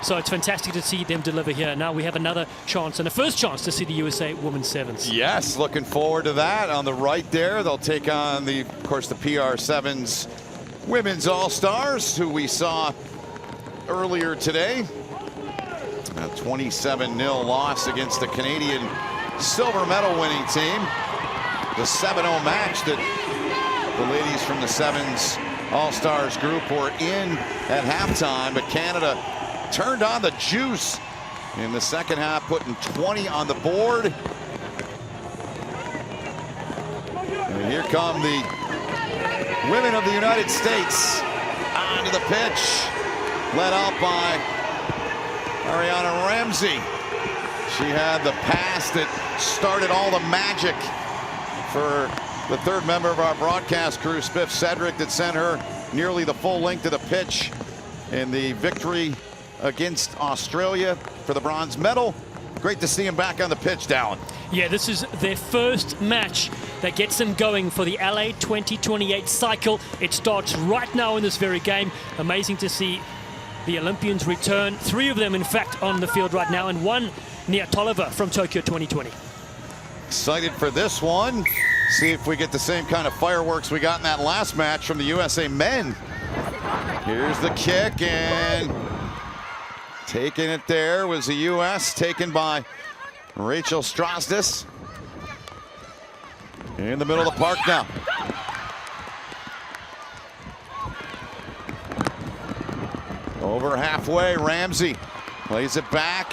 So it's fantastic to see them deliver here. Now we have another chance and a first chance to see the USA Women's Sevens. Yes, looking forward to that. On the right there, they'll take on of course, the PR7s Women's All-Stars, who we saw earlier today. A 27-0 loss against the Canadian silver medal winning team. The 7-0 match that the ladies from the Sevens All-Stars group were in at halftime, but Canada turned on the juice in the second half, putting 20 on the board. And here come the women of the United States onto the pitch, led out by Ariana Ramsey. She had the pass that started all the magic for the third member of our broadcast crew, Spiff Cedric, that sent her nearly the full length of the pitch in the victory against Australia for the bronze medal. Great to see him back on the pitch, Dallin. Yeah, this is their first match that gets them going for the LA 2028 cycle. It starts right now in this very game. Amazing to see the Olympians return. 3 of them, in fact, on the field right now, and 1 Nia Tolliver from Tokyo 2020. Excited for this one. See if we get the same kind of fireworks we got in that last match from the USA men. Here's the kick, and taking it there was the US, taken by Rachel Strasdis. In the middle of the park now. Over halfway, Ramsey plays it back.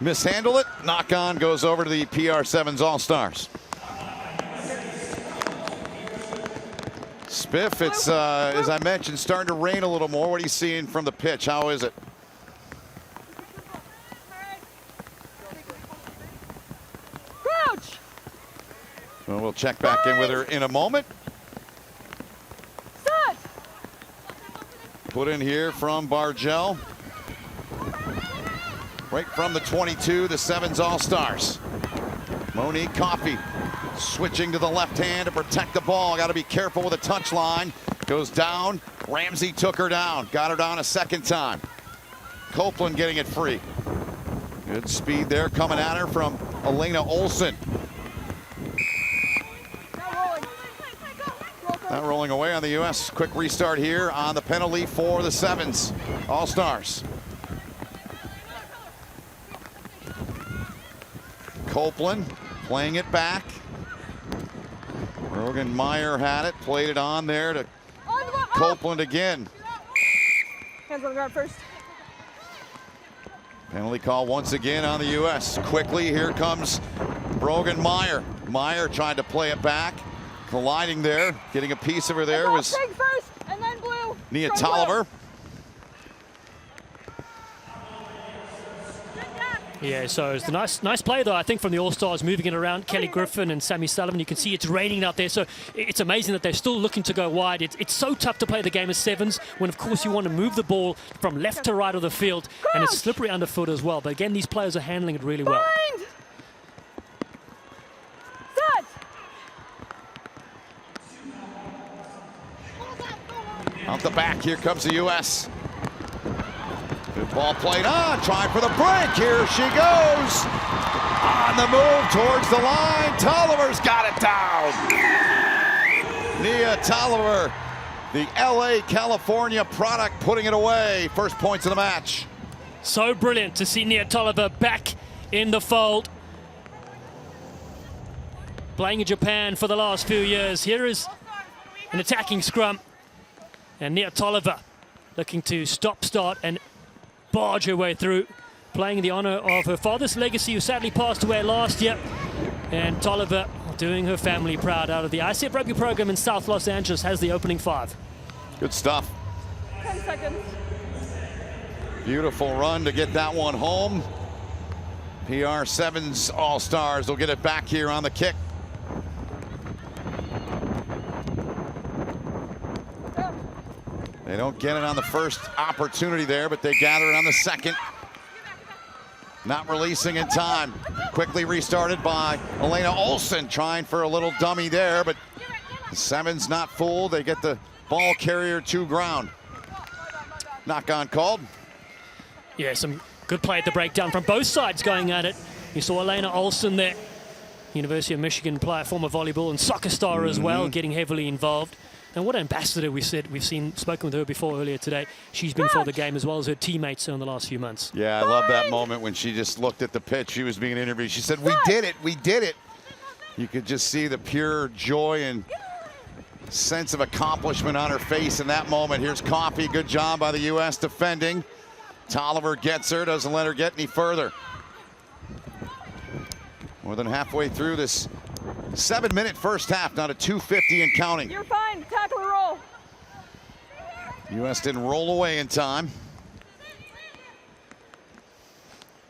Mishandle it, knock on goes over to the PR7s All-Stars. Spiff, it's, as I mentioned, starting to rain a little more. What are you seeing from the pitch? How is it? Crouch. Well, we'll check back in with her in a moment. Set. Put in here from Bargel. Right from the 22, the Sevens All-Stars. Monique Coffey switching to the left hand to protect the ball. Got to be careful with the touch line. Goes down. Ramsey took her down. Got her down a second time. Copeland getting it free. Good speed there coming at her from Elena Olsen. Not rolling away on the U.S. Quick restart here on the penalty for the Sevens All-Stars. Copeland playing it back. Rogan Meyer had it, played it on there to Copeland again. Hands on the ground first. Penalty call once again on the U.S. Quickly, here comes Brogan Meyer. Meyer tried to play it back, colliding there, getting a piece of her there was first, and then blue. Nia Tolliver. Yeah, so it's a nice play, though, I think, from the All-Stars, moving it around. Kelly Griffin and Sammy Sullivan. You can see it's raining out there, so it's amazing that they're still looking to go wide. It's so tough to play the game of sevens when, of course, you want to move the ball from left to right of the field, and it's slippery underfoot as well. But again, these players are handling it really well. Set. Out the back, here comes the U.S. Good ball played on, trying for the break. Here she goes. On the move towards the line. Tolliver's got it down. Nia Tolliver, the LA, California product, putting it away. First points of the match. So brilliant to see Nia Tolliver back in the fold. Playing in Japan for the last few years. Here is an attacking scrum. And Nia Tolliver looking to stop, start, and barge her way through, playing in the honor of her father's legacy, who sadly passed away last year. And Tolliver doing her family proud out of the USA Rugby program in South Los Angeles, has the opening 5. Good stuff. 10 seconds. Beautiful run to get that one home. PR7s All-Stars will get it back here on the kick. They don't get it on the first opportunity there, but they gather it on the second. Not releasing in time. Quickly restarted by Elena Olsen, trying for a little dummy there, but the Sevens not fooled. They get the ball carrier to ground. Knock on called. Yeah, some good play at the breakdown from both sides going at it. You saw Elena Olsen there, University of Michigan player, former volleyball and soccer star as well, getting heavily involved. And what an ambassador we've spoken with her before earlier today. She's been for the game as well as her teammates in the last few months. Yeah, I love that moment when she just looked at the pitch. She was being interviewed. She said, "We did it, we did it." You could just see the pure joy and sense of accomplishment on her face in that moment. Here's Coffey, good job by the U.S. defending. Tolliver gets her, doesn't let her get any further. More than halfway through this 7-minute first half, not a 2:50 and counting. You're fine. Tackle or roll. U.S. didn't roll away in time.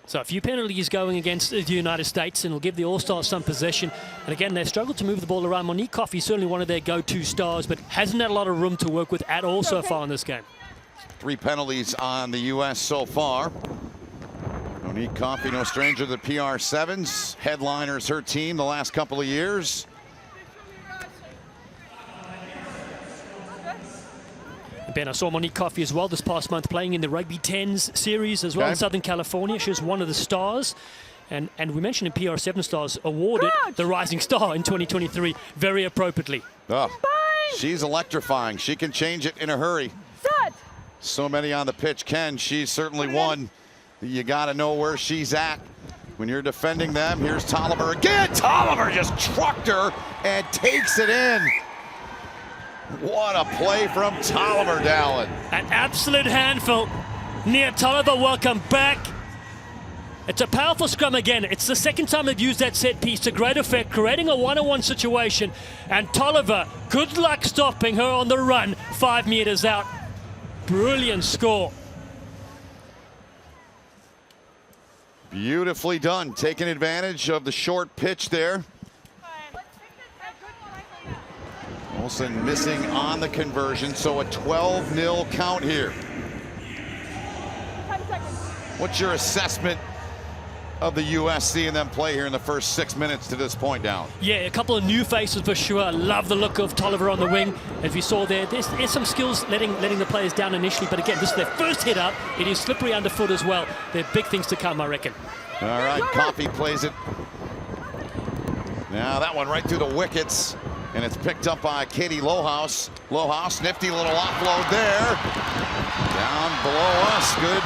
So a few penalties going against the United States, and will give the All-Stars some possession. And again, they struggled to move the ball around. Monique Coffey, certainly one of their go-to stars, but hasn't had a lot of room to work with at all so far in this game. 3 penalties on the U.S. so far. Monique Coffey, no stranger to the PR7s. Headliners her team the last couple of years. Ben, I saw Monique Coffey as well this past month playing in the Rugby 10s series as well in Southern California. She was one of the stars. And we mentioned in PR7 Stars awarded the Rising Star in 2023 very appropriately. Oh, she's electrifying. She can change it in a hurry. Set. So many on the pitch can. She's certainly one. You got to know where she's at when you're defending them. Here's Tolliver again. Tolliver just trucked her and takes it in. What a play from Tolliver, Dallin. An absolute handful. Nia Tolliver, welcome back. It's a powerful scrum again. It's the second time they've used that set piece to great effect, creating a one-on-one situation. And Tolliver, good luck stopping her on the run, 5 meters out. Brilliant score. Beautifully done, taking advantage of the short pitch there. Olsen missing on the conversion, so a 12-0 count here. 10 seconds. What's your assessment of the U.S. seeing them play here in the first 6 minutes to this point down? Yeah, a couple of new faces for sure. Love the look of Tolliver on the wing. As you saw there's some skills letting the players down initially, but again, this is their first hit up. It is slippery underfoot as well. They're big things to come, I reckon. All right, Coffey plays it. Now that one right through the wickets, and it's picked up by Katie Lohaus. Lohaus, nifty little offload there. Down below us, good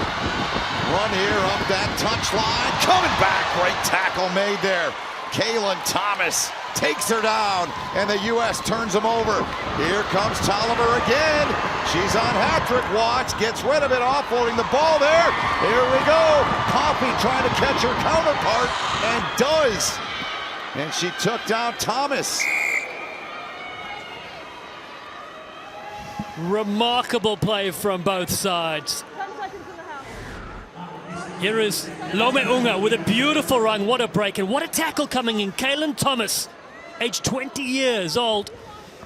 run here up that touchline. Coming back, great tackle made there. Kaylin Thomas takes her down, and the U.S. turns them over. Here comes Tolliver again. She's on hat-trick watch, gets rid of it, offloading the ball there. Here we go. Coffey trying to catch her counterpart, and does. And she took down Thomas. Remarkable play from both sides. 10 seconds in the half. Here is Lome Unga with a beautiful run. What a break and what a tackle coming in. Kaylin Thomas, age 20 years old,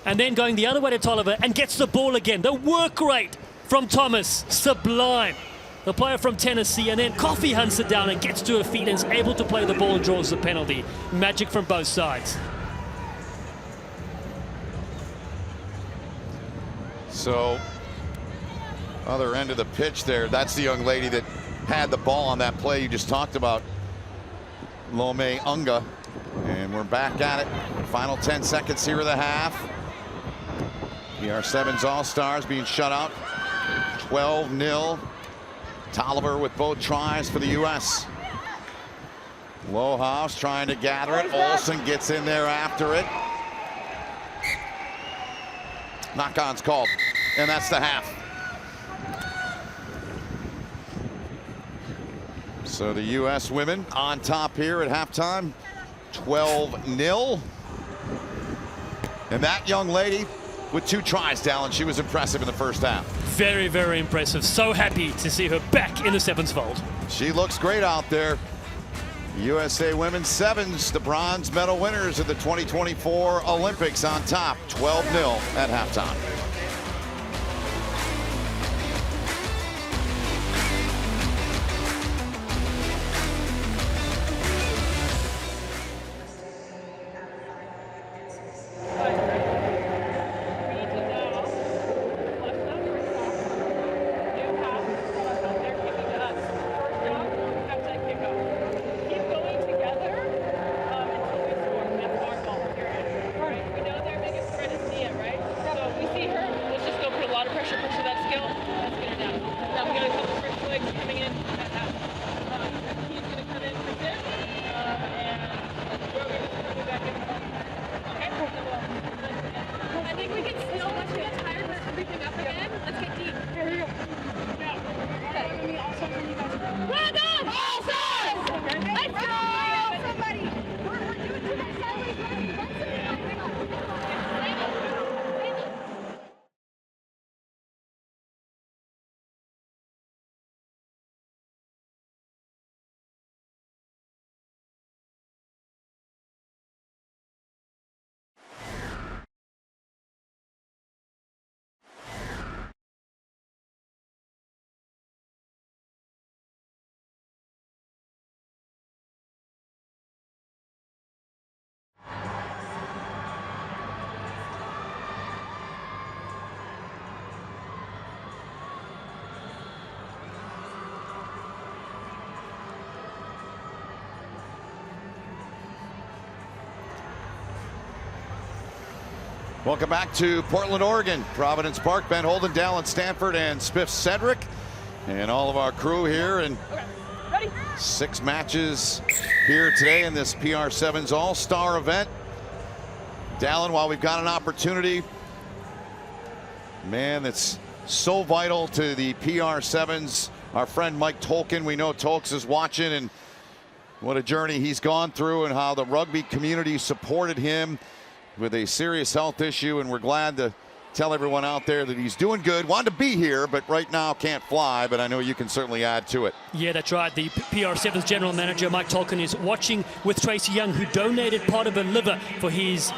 and then going the other way to Tolliver and gets the ball again. The work rate from Thomas, sublime. The player from Tennessee, and then Coffey hunts it down and gets to her feet and is able to play the ball and draws the penalty. Magic from both sides. So, other end of the pitch there, that's the young lady that had the ball on that play you just talked about, Lome Unga. And we're back at it. Final 10 seconds here of the half. PR7s All-Stars being shut out. 12-0. Tolliver with both tries for the U.S. Lohaus trying to gather it. Olsen gets in there after it. Knock-on's called, and that's the half. So the U.S. women on top here at halftime, 12-0. And that young lady with 2 tries, Dallin, she was impressive in the first half. Very, very impressive. So happy to see her back in the sevens fold. She looks great out there. USA Women's Sevens, the bronze medal winners of the 2024 Olympics on top, 12-0 at halftime. Welcome back to Portland, Oregon. Providence Park, Ben Holden, Dallin Stanford, and Spiff Cedric, and all of our crew here. And Ready? 6 matches here today in this PR7s All-Star event. Dallin, while we've got an opportunity, man, that's so vital to the PR7s. Our friend Mike Tolkien, we know Tolks is watching, and what a journey he's gone through and how the rugby community supported him with a serious health issue, and we're glad to tell everyone out there that he's doing good. Wanted to be here, but right now can't fly, but I know you can certainly add to it. Yeah, that's right. The PR7's general manager, Mike Tolkien, is watching with Tracy Young, who donated part of her liver for his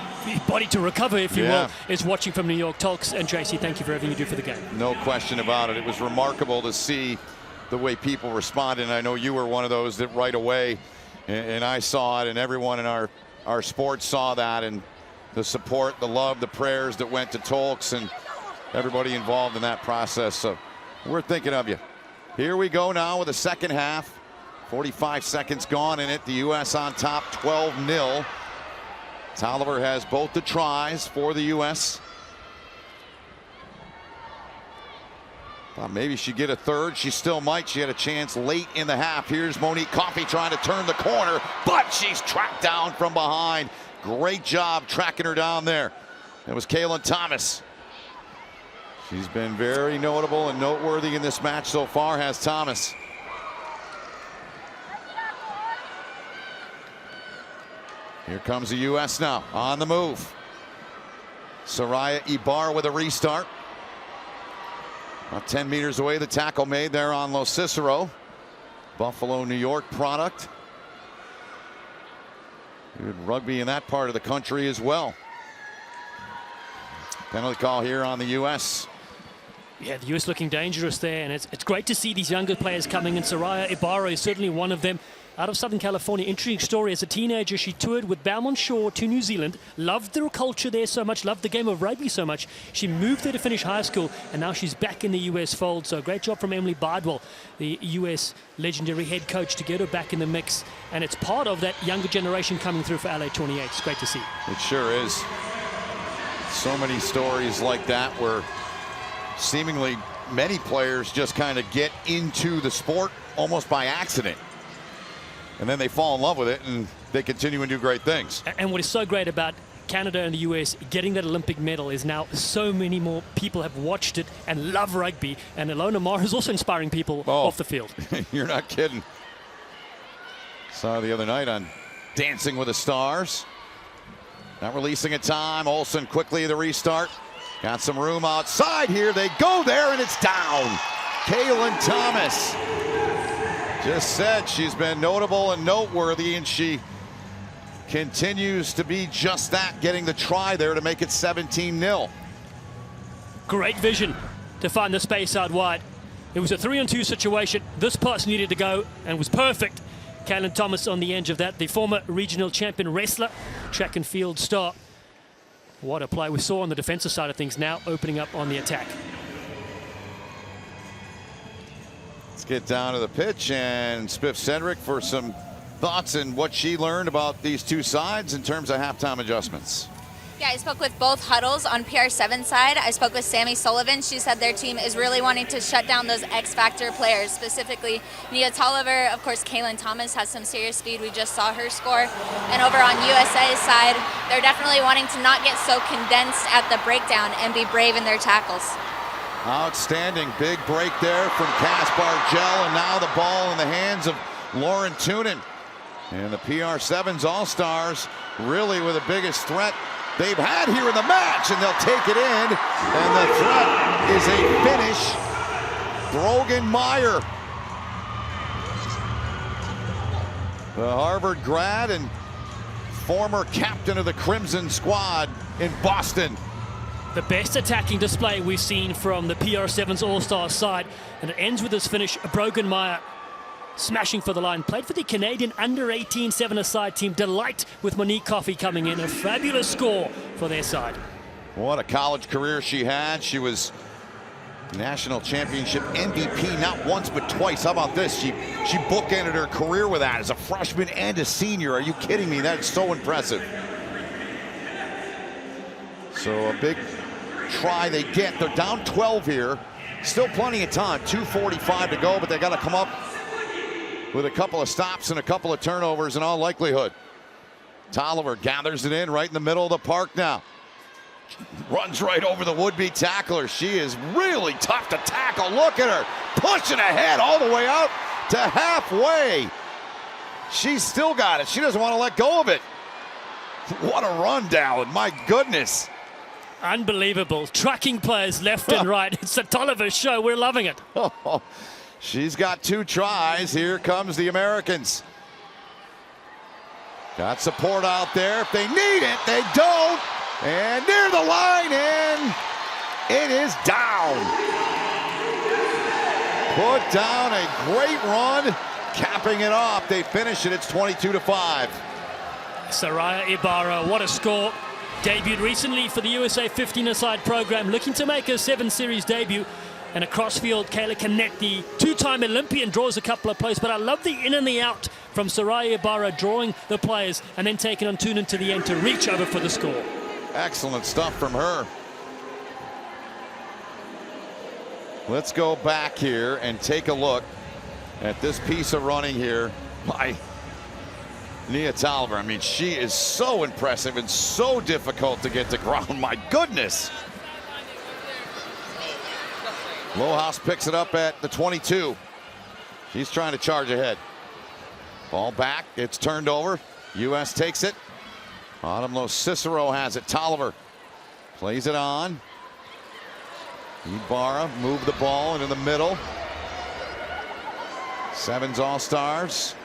body to recover, if you will, is watching from New York. Tolks and Tracy, thank you for everything you do for the game. No question about it. It was remarkable to see the way people responded, and I know you were one of those that right away, and I saw it, and everyone in our sport saw that, and the support, the love, the prayers that went to Tolks and everybody involved in that process. So we're thinking of you. Here we go now with the second half. 45 seconds gone in it. The U.S. on top 12-0. Tolliver has both the tries for the U.S. Thought maybe she'd get a third. She still might. She had a chance late in the half. Here's Monique Coffey trying to turn the corner, but she's tracked down from behind. Great job tracking her down there. That was Kaylin Thomas. She's been very notable and noteworthy in this match so far, has Thomas. Here comes the U.S. now on the move. Soraya Ibar with a restart. About 10 meters away, the tackle made there on Lo Cicero. Buffalo, New York product. Good rugby in that part of the country as well. Penalty call here on the U.S. Yeah, the U.S. looking dangerous there, and it's great to see these younger players coming in. Soraya Ibarra is certainly one of them. Out of Southern California, interesting story. As a teenager, she toured with Balmont Shore to New Zealand, loved the culture there so much, loved the game of rugby so much. She moved there to finish high school, and now she's back in the U.S. fold. So great job from Emily Bardwell, the U.S. legendary head coach, to get her back in the mix. And it's part of that younger generation coming through for LA 28. It's great to see. It sure is. So many stories like that where seemingly many players just kind of get into the sport almost by accident. And then they fall in love with it and they continue and do great things. And what is so great about Canada and the US getting that Olympic medal is now so many more people have watched it and love rugby. And Ilona Maher is also inspiring people off the field. You're not kidding. Saw the other night on Dancing with the Stars. Not releasing a time. Olsen quickly the restart. Got some room outside here. They go there and it's down. Kaylin Thomas. Just said she's been notable and noteworthy, and she continues to be just that, getting the try there to make it 17-0. Great vision to find the space out wide. It was a 3-on-2 situation. This pass needed to go and was perfect. Kaylin Thomas on the edge of that, the former regional champion wrestler, track and field star. What a play we saw on the defensive side of things, now opening up on the attack. Let's get down to the pitch and Spiff Cedric for some thoughts and what she learned about these two sides in terms of halftime adjustments. Yeah, I spoke with both huddles on PR7 side. I spoke with Sammy Sullivan. She said their team is really wanting to shut down those X-factor players, specifically Nia Tolliver. Of course, Kaylin Thomas has some serious speed. We just saw her score. And over on USA's side, they're definitely wanting to not get so condensed at the breakdown and be brave in their tackles. Outstanding big break there from Cass Bargel, and now the ball in the hands of Lauren Toonen. And the PR7s All-Stars really with the biggest threat they've had here in the match, and they'll take it in. And the threat is a finish. Brogan Meyer, the Harvard grad and former captain of the Crimson squad in Boston. The best attacking display we've seen from the PR7's All-Star side. And it ends with this finish. Brogan Meyer smashing for the line. Played for the Canadian under-18 7-a-side team. Delight with Monique Coffey coming in. A fabulous score for their side. What a college career she had. She was national championship MVP not once but twice. How about this? She bookended her career with that as a freshman and a senior. Are you kidding me? That's so impressive. So a big try they get. They're down 12 here. Still plenty of time. 2:45 to go, but they got to come up with a couple of stops and a couple of turnovers in all likelihood. Tolliver gathers it in right in the middle of the park now. Runs right over the would-be tackler. She is really tough to tackle. Look at her pushing ahead all the way out to halfway. She's still got it. She doesn't want to let go of it. What a run, Dallin. My goodness. Unbelievable. Trucking players left and right. It's the Tolliver show. We're loving it. She's got 2 tries. Here comes the Americans. Got support out there. If they need it, they don't. And near the line, and it is down. Put down a great run, capping it off. They finish it. It's 22-5. Soraya Ibarra, what a score. Debuted recently for the USA 15-a-side program, looking to make her 7 series debut. And across field, Kayla Canetti, 2-time Olympian, draws a couple of plays. But I love the in and the out from Soraya Ibarra, drawing the players and then taking on Tunin to the end to reach over for the score. Excellent stuff from her. Let's go back here and take a look at this piece of running here by Nia Tolliver. I mean, she is so impressive and so difficult to get to ground. My goodness. Lohaus picks it up at the 22. She's trying to charge ahead. Ball back. It's turned over. U.S. takes it. Autumn Lo Cicero has it. Tolliver plays it on. Ibarra moved the ball into the middle. Sevens All-Stars.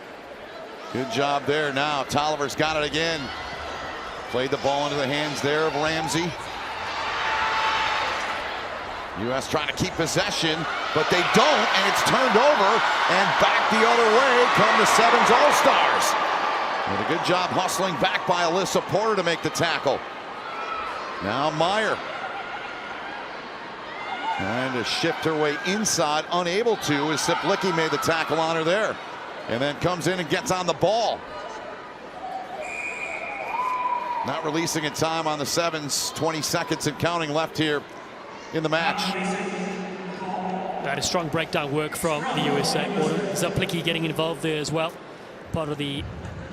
Good job there now. Tolliver's got it again. Played the ball into the hands there of Ramsey. U.S. trying to keep possession, but they don't, and it's turned over, and back the other way come the Sevens All-Stars. Did a good job hustling back by Alyssa Porter to make the tackle. Now Meyer trying to shift her way inside, unable to, as Siplicki made the tackle on her there. And then comes in and gets on the ball. Not releasing in time on the Sevens. 20 seconds and counting left here in the match. That is strong breakdown work from the USA. Siplicki getting involved there as well. Part of the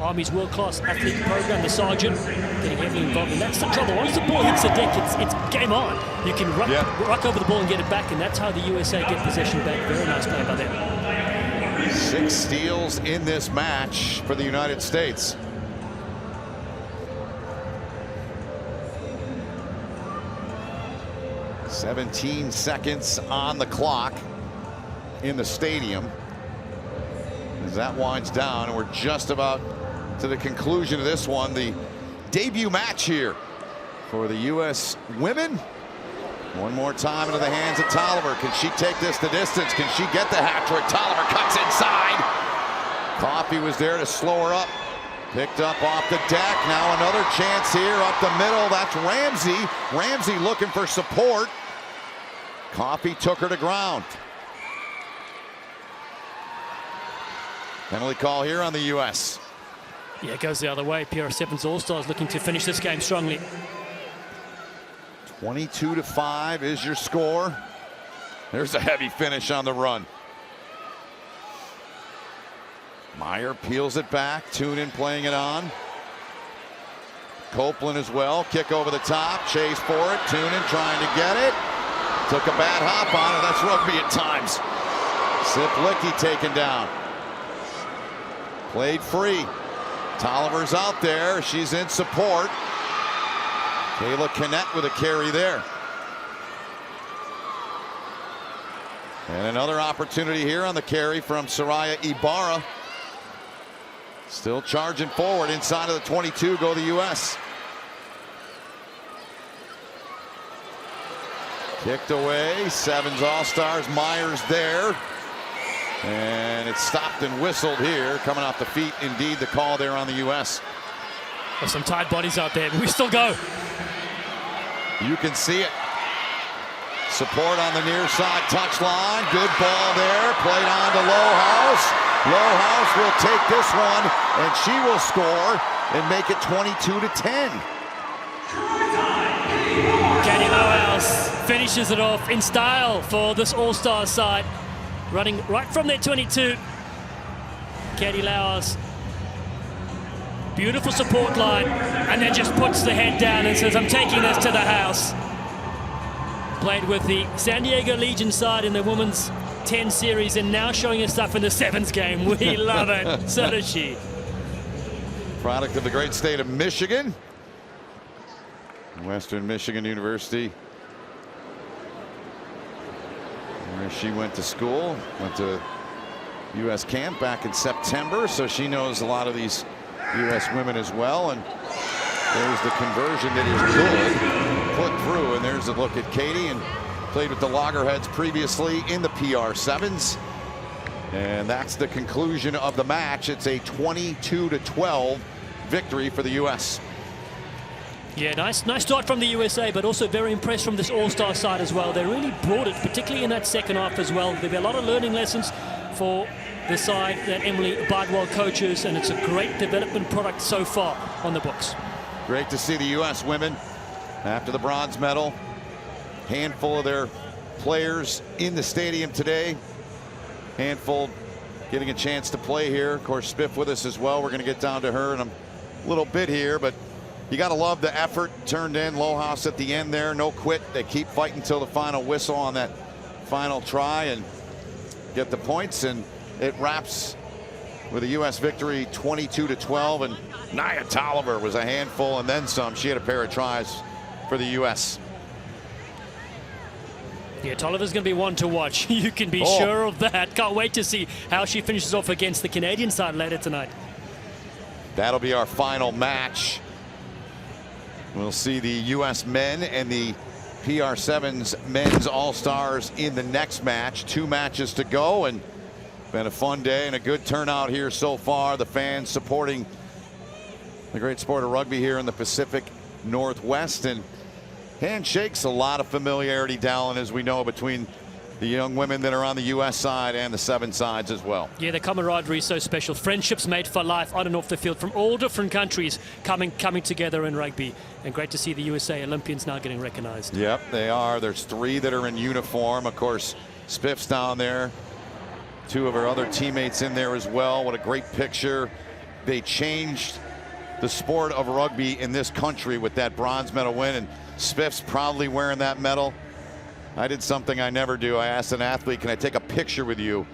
Army's world-class athlete program, the sergeant getting heavily involved, and that's the trouble. Once the ball hits the deck, it's game on. You can ruck over the ball and get it back, and that's how the USA get possession back. Very nice play by them. 6 steals in this match for the United States. "17 seconds on the clock in the stadium as that winds down, and we're just about to the conclusion of this one. The debut match here for the U.S. women. One more time into the hands of Tolliver. Can she take this the distance? Can she get the hat trick? Tolliver cuts inside. Coffey was there to slow her up. Picked up off the deck. Now another chance here up the middle. That's Ramsey. Ramsey looking for support. Coffey took her to ground. Penalty call here on the U.S. Yeah, it goes the other way. PR7s All-Stars looking to finish this game strongly. 22-5 is your score. There's a heavy finish on the run. Meyer peels it back. Tunin playing it on. Copeland as well. Kick over the top. Chase for it. Tunin trying to get it. Took a bad hop on it. That's rugby at times. Siplicki taken down. Played free. Tolliver's out there. She's in support. Kayla Canet with a carry there. And another opportunity here on the carry from Soraya Ibarra. Still charging forward inside of the 22. Go the U.S. Kicked away. Sevens All-Stars. Myers there. And it's stopped and whistled here. Coming off the feet, indeed, the call there on the U.S. There's some tight bodies out there, but we still go. You can see it. Support on the near side touchline. Good ball there. Played on to Lohaus. Lohaus will take this one, and she will score and make it 22-10. Lauhaus finishes it off in style for this All-Star side. Running right from their 22. Katie Lauhaus. Beautiful support line. And then just puts the head down and says, I'm taking this to the house. Played with the San Diego Legion side in the women's 10 series and now showing us stuff in the sevens game. We love it. So does she. Product of the great state of Michigan. Western Michigan University, where she went to school, went to U.S. camp back in September, so she knows a lot of these U.S. women as well. And there's the conversion that is good, put through, and there's a look at Katie, and played with the Loggerheads previously in the PR7s. And that's the conclusion of the match. It's a 22-12 victory for the U.S. Yeah, nice start from the USA, but also very impressed from this All-Star side as well. They really brought it, particularly in that second half as well. There'll be a lot of learning lessons for the side that Emily Bardwell coaches, and it's a great development product so far on the books. Great to see the U.S. women after the bronze medal. Handful of their players in the stadium today. Handful getting a chance to play here. Of course, Spiff with us as well. We're going to get down to her in a little bit here, but you got to love the effort turned in. Lauhaus at the end there, no quit. They keep fighting till the final whistle on that final try and get the points, and it wraps with a U.S. victory 22-12. And Nia Tolliver was a handful and then some. She had a pair of tries for the U.S. Yeah, Tolliver's going to be one to watch. You can be sure of that. Can't wait to see how she finishes off against the Canadian side later tonight. That'll be our final match. We'll see the U.S. men and the PR7s men's All-Stars in the next match. 2 matches to go, and been a fun day and a good turnout here so far. The fans supporting the great sport of rugby here in the Pacific Northwest, and handshakes, a lot of familiarity, Dallin, as we know, between the young women that are on the U.S. side and the seven sides as well. Yeah, the camaraderie is so special. Friendships made for life on and off the field from all different countries coming together in rugby. And great to see the USA Olympians now getting recognized. Yep, they are. There's 3 that are in uniform. Of course, Spiff's down there. 2 of her other teammates in there as well. What a great picture. They changed the sport of rugby in this country with that bronze medal win, and Spiff's proudly wearing that medal. I did something I never do. I asked an athlete, can I take a picture with you?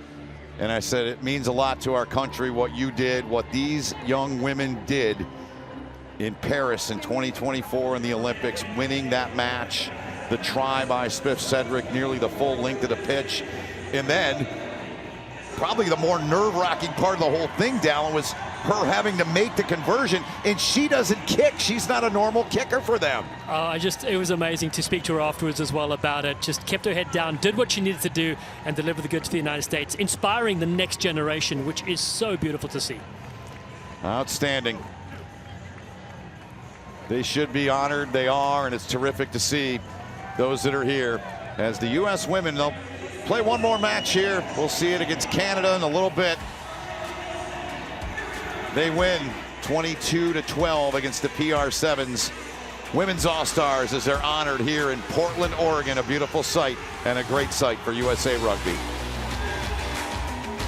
And I said, it means a lot to our country what you did, what these young women did in Paris in 2024 in the Olympics, winning that match, the try by Spiff Cedric, nearly the full length of the pitch. And then probably the more nerve-wracking part of the whole thing, Dallin, was her having to make the conversion, and she doesn't kick. She's not a normal kicker for them. It was amazing to speak to her afterwards as well about it. Just kept her head down, did what she needed to do, and delivered the goods to the United States, inspiring the next generation, which is so beautiful to see. Outstanding. They should be honored. They are, and it's terrific to see those that are here. As the U.S. women, they'll play one more match here. We'll see it against Canada in a little bit. They win 22-12 against the PR7s. Women's All-Stars as they're honored here in Portland, Oregon. A beautiful sight and a great sight for USA Rugby.